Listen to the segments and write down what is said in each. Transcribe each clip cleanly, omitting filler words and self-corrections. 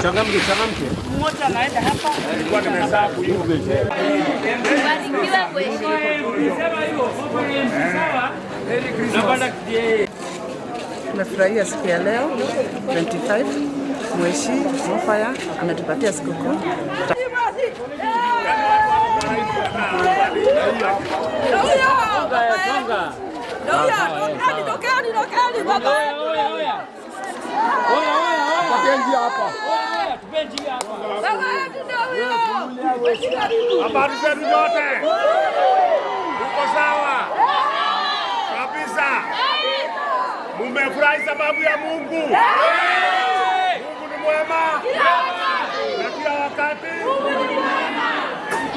Changamke. Mmoja anaenda hapa. Nilikuwa nimehesabu hiyo. Barikiwa kwetu. Sawa. Tumefurahia siku ya leo 25 Mweshi Mofaya ametupatia sikukuu. Habari zenu zote? Uko sawa? Kabisa. Mumefurahi sababu ya Mungu. Mungu ni mwema. Na kila wakati.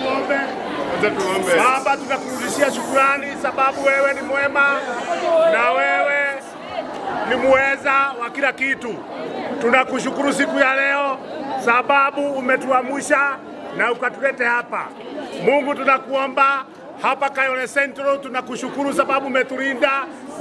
Tuombe. Baba, tunakurudishia shukrani sababu wewe ni mwema na wewe ni muweza wa kila kitu. Tunakushukuru siku ya leo sababu umetuamsha na ukatulete hapa. Mungu, tunakuomba hapa Kayole Central, tunakushukuru sababu umetulinda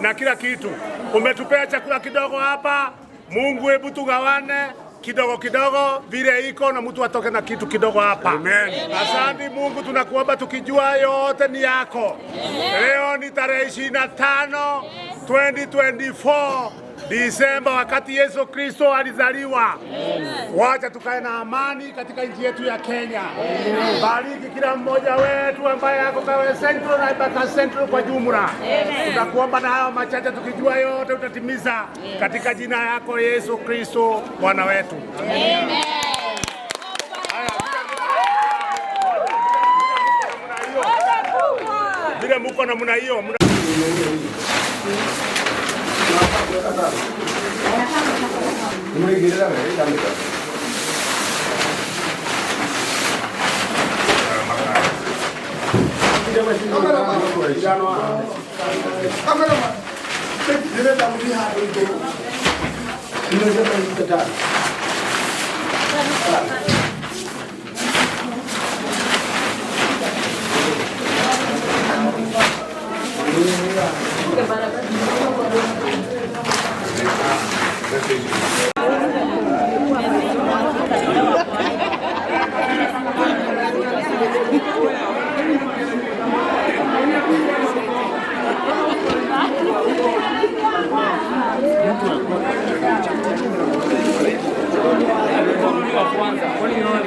na kila kitu. Umetupea chakula kidogo hapa. Mungu, hebu tugawane kidogo kidogo vile iko na mtu atoke na kitu kidogo hapa. Amen. Asante Mungu, tunakuomba tukijua yote ni yako. Leo ni tarehe 25 2024 Disemba, wakati Yesu Kristo alizaliwa. Wacha tukae na amani katika nchi yetu ya Kenya. Bariki kila mmoja wetu ambaye yako Kayole Central na Ibaka Central kwa jumla. Tunakuomba na hayo machache tukijua yote utatimiza katika jina yako Yesu Kristo Bwana wetu. Amen. Vile muko na muna hiyo.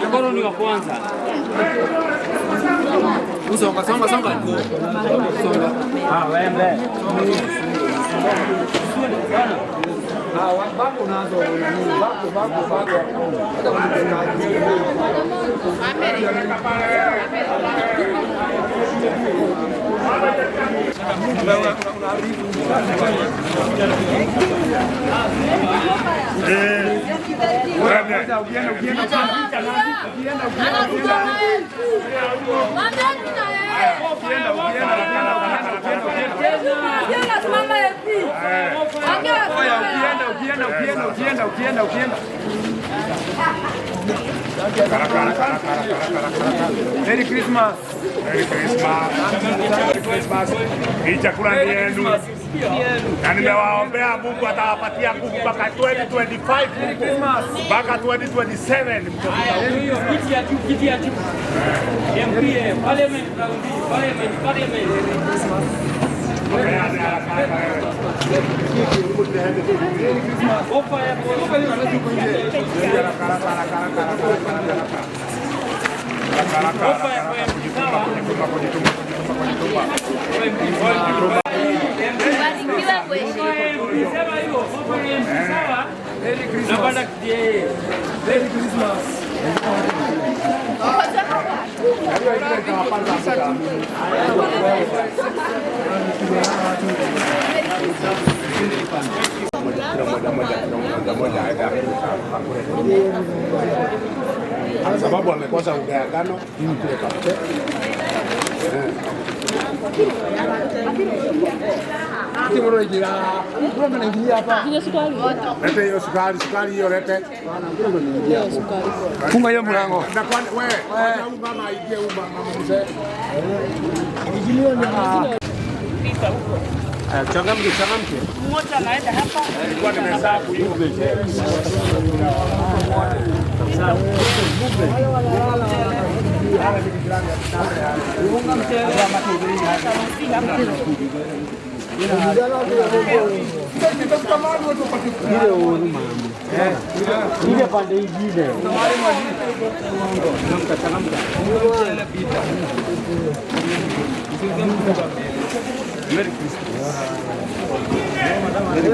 Mkono ni wa kwanza. Songa. Songa. Wembe. Bako nazo bako. Ukienda. Merry Christmas. Hii chakula ni yenu. Na nimewaombea Mungu atawapatia nguvu mpaka 2025 mpaka 2027. Kiti ya juu. MPA, Parliament. Sababu amekosa ugayagano Lete hiyo sukari hiyo lete. Funga hiyo mlango. Na kwani wewe, mama aingie mama mzee. Changamke. Mmoja anaenda hapa. Nilikuwa nimehesabu hiyo. Ile pande ingine.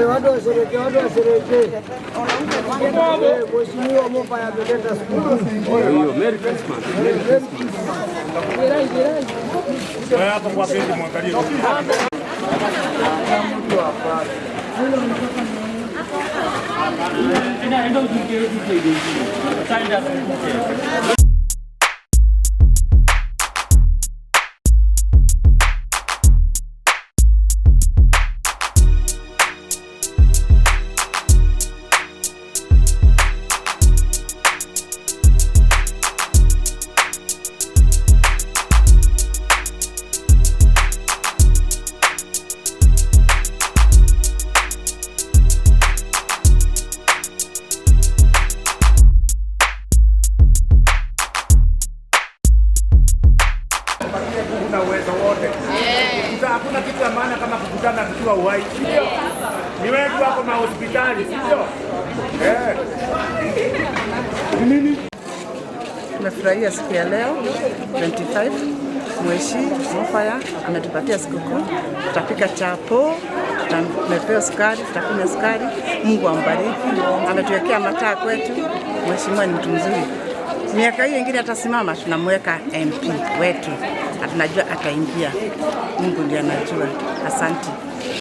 Watu washerehekee. Mheshimiwa Mofaya ameleta skulu. Merry Christmas. Wewe hapo kwa pili mwangalie. Enda ujike. Kuna uwezo wote. Hakuna kitu ya maana kama kukutana tukiwa uhai. Ndio. Ni wewe wako na hospitali, ndio. Nini? Tumefurahia siku ya leo 25. Mheshimiwa Mofaya ametupatia sikukuu. Tutapika chapo, tutamepewa sukari, tutakunywa sukari. Mungu ambariki. Ametuwekea mataa kwetu. Mheshimiwa ni mtu mzuri. Miaka hiyo ingine atasimama, tunamweka MP wetu. Tunajua ataingia. Mungu ndiye anajua. Asante.